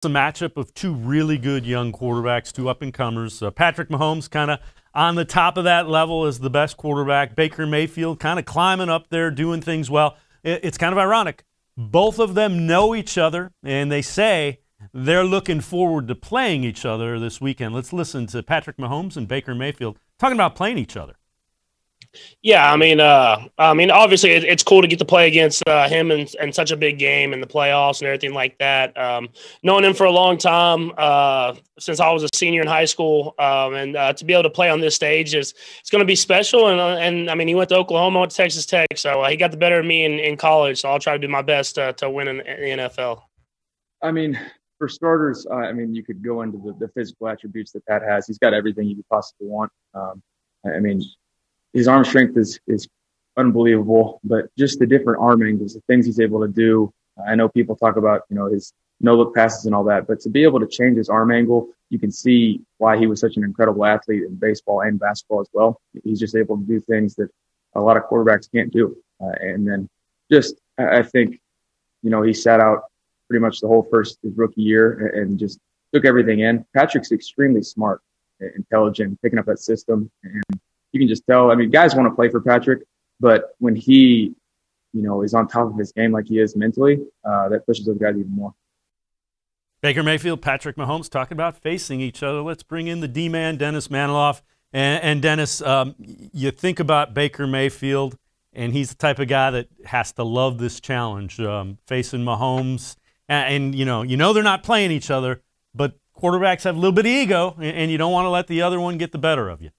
It's a matchup of two really good young quarterbacks, two up-and-comers. Patrick Mahomes kind of on the top of that level as the best quarterback. Baker Mayfield kind of climbing up there, doing things well. It's kind of ironic. Both of them know each other, and they say they're looking forward to playing each other this weekend. Let's listen to Patrick Mahomes and Baker Mayfield talking about playing each other. Yeah, I mean, obviously it's cool to get to play against him in such a big game in the playoffs and everything like that. Knowing him for a long time, since I was a senior in high school, and to be able to play on this stage it's going to be special. And I mean, he went to Oklahoma, went to Texas Tech, so he got the better of me in college. So I'll try to do my best to win in the NFL. I mean, for starters, I mean, you could go into the physical attributes that Pat has. He's got everything you could possibly want. I mean, his arm strength is unbelievable, but just the different arm angles, the things he's able to do. I know people talk about, his no-look passes and all that, but to be able to change his arm angle, you can see why he was such an incredible athlete in baseball and basketball as well. He's just able to do things that a lot of quarterbacks can't do. And then I think, he sat out pretty much the whole his rookie year and just took everything in. Patrick's extremely smart, intelligent, picking up that system, and you can just tell. I mean, guys want to play for Patrick, but when he, is on top of his game like he is mentally, that pushes those guys even more. Baker Mayfield, Patrick Mahomes talking about facing each other. Let's bring in the D-man, Dennis Manoloff. And Dennis, you think about Baker Mayfield, and he's the type of guy that has to love this challenge, facing Mahomes. And they're not playing each other, but quarterbacks have a little bit of ego, and you don't want to let the other one get the better of you.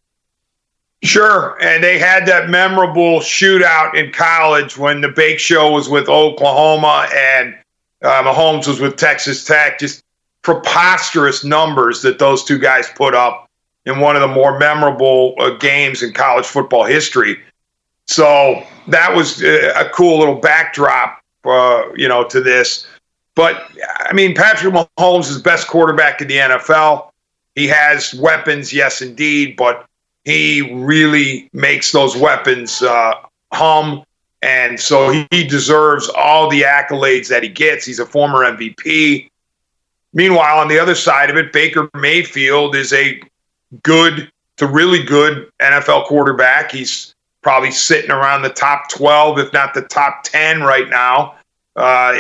Sure, and they had that memorable shootout in college when the Bake Show was with Oklahoma and Mahomes was with Texas Tech. Just preposterous numbers that those two guys put up in one of the more memorable games in college football history. So that was a cool little backdrop, to this. But, I mean, Patrick Mahomes is the best quarterback in the NFL. He has weapons, yes, indeed, but he really makes those weapons hum, and so he deserves all the accolades that he gets. He's a former MVP. Meanwhile, on the other side of it, Baker Mayfield is a good to really good NFL quarterback. He's probably sitting around the top 12, if not the top 10 right now,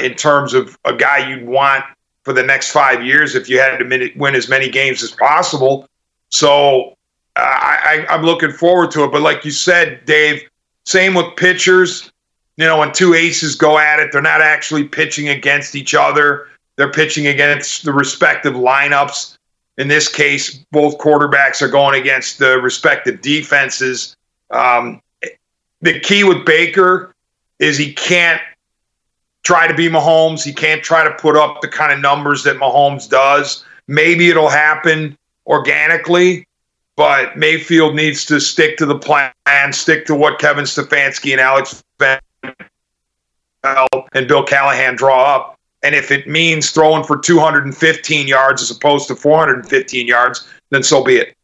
in terms of a guy you'd want for the next 5 years if you had to win as many games as possible. So I'm looking forward to it. But like you said, Dave, same with pitchers. When two aces go at it, they're not actually pitching against each other. They're pitching against the respective lineups. In this case, both quarterbacks are going against the respective defenses. The key with Baker is he can't try to be Mahomes. He can't try to put up the kind of numbers that Mahomes does. Maybe it'll happen organically, but Mayfield needs to stick to the plan, stick to what Kevin Stefanski and Alex Van and Bill Callahan draw up. And if it means throwing for 215 yards as opposed to 415 yards, then so be it.